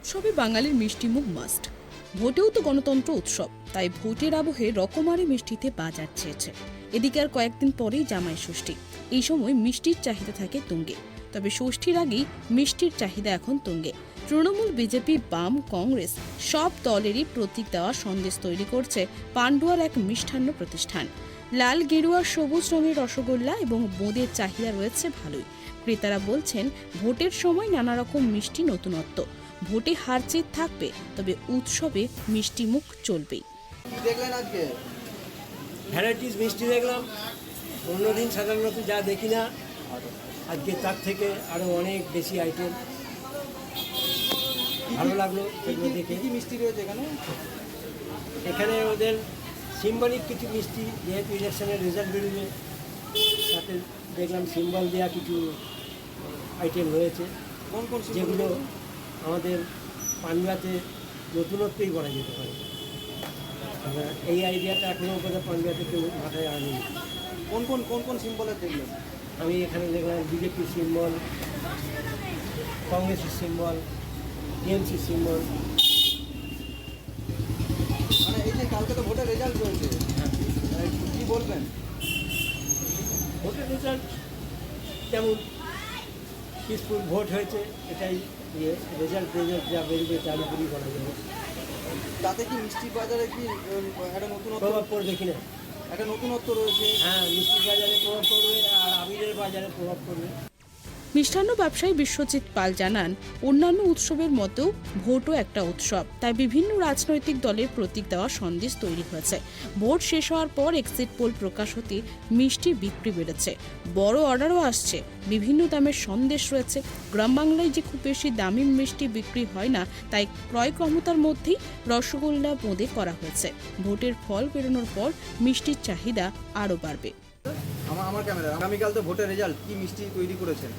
উৎসবে বাঙালির মিষ্টি মুখ মাস্ট। ভোটেও তো গণতন্ত্র উৎসব, তাই ভোটের আবহে রকমারি মিষ্টিতে বাজার চেয়েছে। এদিকে আর কয়েকদিন পরেই জামাই ষষ্ঠী। এই সময় মিষ্টির চাহিদা থাকে তুঙ্গে। তবে ষষ্ঠীর আগেই মিষ্টির চাহিদা এখন তুঙ্গে। তৃণমূল, বিজেপি, বাম, কংগ্রেস সব দলেরই প্রতীক দেওয়া সন্দেশ তৈরি করছে পান্ডুয়ার এক মিষ্টান্ন প্রতিষ্ঠান। লাল, গেরুয়া, সবুজ রঙের রসগোল্লা এবং বোঁদের চাহিদা রয়েছে ভালোই। ক্রেতারা বলছেন, ভোটের সময় নানা রকম মিষ্টি নতুনত্ব। ভোটে হার জিত থাকবে, তবে উৎসবে মিষ্টি মুখ চলবেই। দেখলেন আজকে ভ্যারাইটিস মিষ্টি দেখলাম, অন্যদিন সাধারণত যা দেখি না, আজকে তার থেকে আরও অনেক বেশি আইটেম। ভালো লাগলো সেগুলো দেখে। কি মিষ্টি রয়েছে এখানে? এখানে ওদের সিম্বলিক কিছু মিষ্টি, যেহেতু ইলেকশনের রেজাল্ট বেরোবে, তাতে দেখলাম সিম্বল দেওয়া কিছু আইটেম রয়েছে, কোন কোন যেগুলো আমাদের পান্ডুয়াতে নতুনত্বই বলা যেতে পারে। এই আইডিয়াটা এখনও কোথাও পান্ডুয়াতে কেউ মাথায় আনেনি। কোন কোন কোন কোন সিম্বলের দেখলেন? আমি এখানে দেখলাম বিজেপির সিম্বল, কংগ্রেসের সিম্বল, টিএমসির সিম্বল। মানে এই যে কালকে তো ভোটের রেজাল্ট রয়েছে, কি বলবেন? ভোটের রেজাল্ট যেমন পিসফুল ভোট হয়েছে, এটাই রেজাল্ট যা বেরোবে তার উপরই বলা যাবে। তাতে কি মিষ্টির বাজারে কি একটা নতুনত্ব প্রভাব পড়বে কিনা? একটা নতুনত্ব রয়েছে? হ্যাঁ, মিষ্টির বাজারে প্রভাব পড়বে, আর আবিরের বাজারে প্রভাব পড়বে। মিষ্টান্ন ব্যবসায়ী বিশ্বজিৎ পাল জানান, অন্যান্য উৎসবের মতো ভোটও একটা উৎসব, তাই বিভিন্ন রাজনৈতিক দলের প্রতীক দেওয়া সন্দেশ তৈরি হয়েছে। ভোট শেষ হওয়ার পর এক্সিট পোল প্রকাশ হতে মিষ্টির বিক্রি বেড়েছে। বড় অর্ডারও আসছে, বিভিন্ন দামের সন্দেশ রয়েছে। গ্রাম বাংলায় যে খুব বেশি দামি মিষ্টি বিক্রি হয় না, তাই ক্রয় ক্ষমতার মধ্যেই রসগোল্লা বোঁদে করা হয়েছে। ভোটের ফল বেরোনোর পর মিষ্টির চাহিদা আরও বাড়বে। আমার ক্যামেরা, আগামীকাল তো ভোটের রেজাল্ট, কি মিষ্টি তৈরি করেছেন?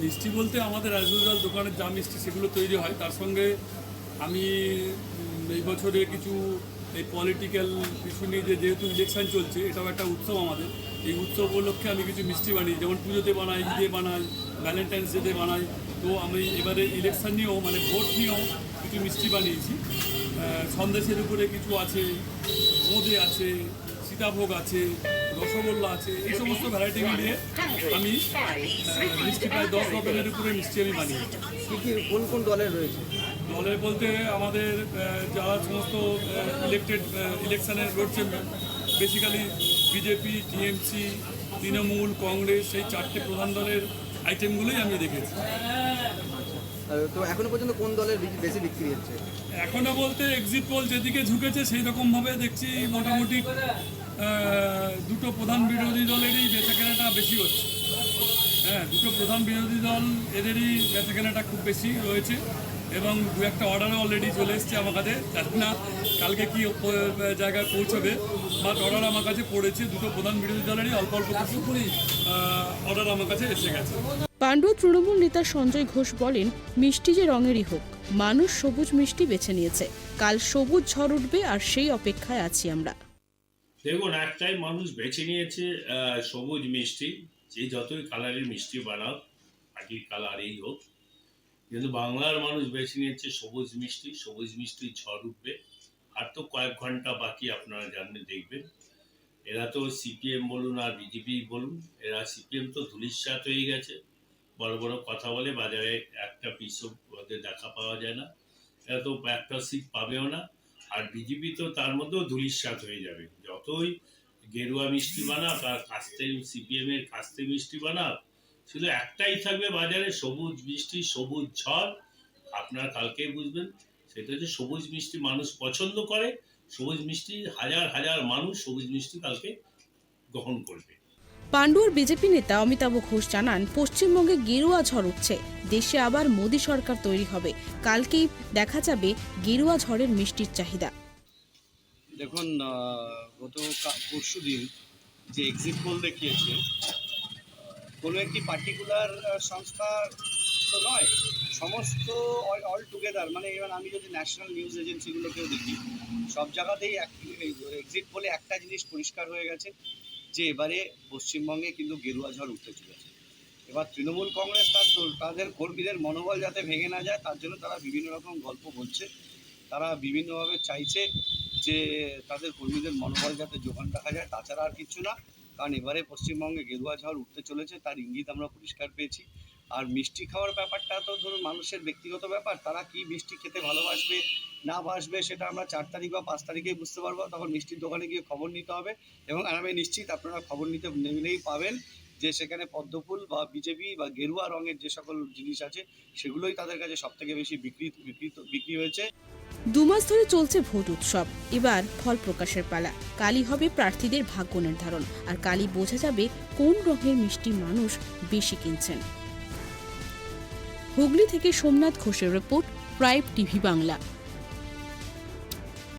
মিষ্টি বলতে আমাদের অ্যাজ ইউজুয়াল দোকানের যা মিষ্টি সেগুলো তৈরি হয়, তার সঙ্গে আমি এই বছরে কিছু এই পলিটিক্যাল ইস্যু নিয়ে যেহেতু ইলেকশন চলছে, এটাও একটা উৎসব আমাদের। এই উৎসব উপলক্ষে আমি কিছু মিষ্টি বানাই, যেমন পুজোতে বানাই, ঈদে বানাই, ভ্যালেন্টাইন্স ডেতে বানাই। তো আমি এবারে ইলেকশন নিয়েও মানে ভোট নিয়েও কিছু মিষ্টি বানিয়েছি। সন্দেশের উপরে কিছু আছে, বোঁদে আছে, সীতাভোগ আছে, রসগোল্লা আছে, এই সমস্ত ভ্যারাইটি মিলিয়ে আমি মিষ্টি প্রায় 10 রকমের উপরে মিষ্টি আমি বানিয়ে। কি কোন কোন দলের রয়েছে? দলের বলতে আমাদের যারা সমস্ত ইলেকশনে লড়ছে, basically BJP, TMC, Trinamool, Congress, সেই 4টে প্রধান দলের আইটেমগুলোই আমি দেখেছি। তো এখনো পর্যন্ত কোন দলের বেশি বিক্রি হচ্ছে? এখনও বলতে এক্সিট পোল যেদিকে ঝুঁকেছে সেই রকমভাবে দেখছি, মোটামুটি দুটো প্রধান বিরোধী দলেরই বেচাকেনাটা বেশি হচ্ছে। হ্যাঁ, দুটো প্রধান বিরোধী দল, এদেরই বেচাকেনাটা খুব বেশি রয়েছে, এবং দু একটা অর্ডারও অলরেডি চলে এসছে আমার কাছে। জানি না কালকে কি জায়গায় পৌঁছবে, বাট অর্ডার আমার কাছে পড়েছে। দুটো প্রধান বিরোধী দলেরই অল্প অল্প কিছু অর্ডার আমার কাছে এসে গেছে। পান্ডুয়া তৃণমূল নেতা সঞ্জয় ঘোষ বলেন, মিষ্টি যে রঙেরই হোক, মানুষ সবুজ মিষ্টি বেছে নিয়েছে। কাল সবুজ ঝড় উঠবে, আর সেই অপেক্ষায় আছি আমরা। দেখুন, একটাই মানুষ বেছে নিয়েছে সবুজ মিষ্টি। যে যতই কালারের মিষ্টি বানাও, পাখির কালারেই হোক, কিন্তু বাংলার মানুষ বেছে নিয়েছে সবুজ মিষ্টি। সবুজ মিষ্টি ঝড় উঠবে, আর তো কয়েক ঘন্টা বাকি, আপনারা জানবেন, দেখবেন। এরা তো সিপিএম বলুন আর বিজেপি বলুন, এরা সিপিএম তো ধূলিসাৎ হয়ে গেছে, বড় বড় কথা বলে, বাজারে একটা পিসও ওদের দেখা পাওয়া যায় না, এরা তো একটা সিট পাবেও না। আর বিজেপি তো তার মধ্যেও ধূলিসাৎ হয়ে যাবে, যতই গেরুয়া মিষ্টি বানাক আর কাস্তে সিপিএম এর কাস্তে মিষ্টি বানাক, শুধু একটাই থাকবে বাজারে, সবুজ মিষ্টি, সবুজ ঝড়। আপনারা কালকেই বুঝবেন, সেটা হচ্ছে সবুজ মিষ্টি মানুষ পছন্দ করে। সবুজ মিষ্টি হাজার হাজার মানুষ সবুজ মিষ্টি কালকে গ্রহণ করবে। পান্ডুয়ার বিজেপি নেতা অমিতাভ ঘোষ জানান, পশ্চিমবঙ্গে গেরুয়া ঝড় উঠছে, দেশে আবার মোদী সরকার তৈরি হবে। কালকেই দেখা যাবে গেরুয়া ঝড়ের মিষ্টির চাহিদা। দেখুন, গত পরশু দিন যে এক্সিট পোল দেখিয়েছে, কোনো একটি পার্টিকুলার সংস্থা তো নয়, সমস্ত অল টুগেদার, মানে এবার আমি যদি ন্যাশনাল নিউজ এজেন্সিগুলোকেও দেখি, সব জায়গাতেই এক্সিট পোলে একটা জিনিস পরিষ্কার হয়ে গেছে, যে এবারে পশ্চিমবঙ্গে কিন্তু গেরুয়া ঝড় উঠতে চলেছে। এবার তৃণমূল কংগ্রেস তাদের কর্মীদের মনোবল যাতে ভেঙে না যায় তার জন্য তারা বিভিন্ন রকম গল্প বলছে। তারা বিভিন্নভাবে চাইছে যে তাদের কর্মীদের মনোবল যাতে যোগান রাখা যায়, তাছাড়া আর কিছু না। কারণ এবারে পশ্চিমবঙ্গে গেরুয়া ঝড় উঠতে চলেছে, তার ইঙ্গিত আমরা পরিষ্কার পেয়েছি। আর মিষ্টি খাওয়ার ব্যাপারটা তো ধরুন মানুষের ব্যক্তিগত ব্যাপার, তারা কি মিষ্টি খেতে ভালোবাসবে না বাসবে সেটা আমরা 4 তারিখ বা 5 তারিখেই বুঝতে পারবো। তখন মিষ্টির দোকানে গিয়ে খবর নিতে হবে, এবং আমি নিশ্চিত আপনারা খবর নিলেই পাবেন যে সেখানে পদ্মফুল বা বিজেপি বা গেরুয়া রঙের যে সকল জিনিস আছে সেগুলোই তাদের কাছে সবথেকে বেশি বিক্রি হয়েছে। 2 মাস ধরে চলছে ভোট উৎসব, এবার ফল প্রকাশের পালা। কালই হবে প্রার্থীদের ভাগ্য নির্ধারণ, আর কালই বোঝা যাবে কোন রঙের মিষ্টি মানুষ বেশি কিনছেন। হুগলি থেকে সোমনাথ ঘোষের রিপোর্ট, প্রাইম টিভি বাংলা।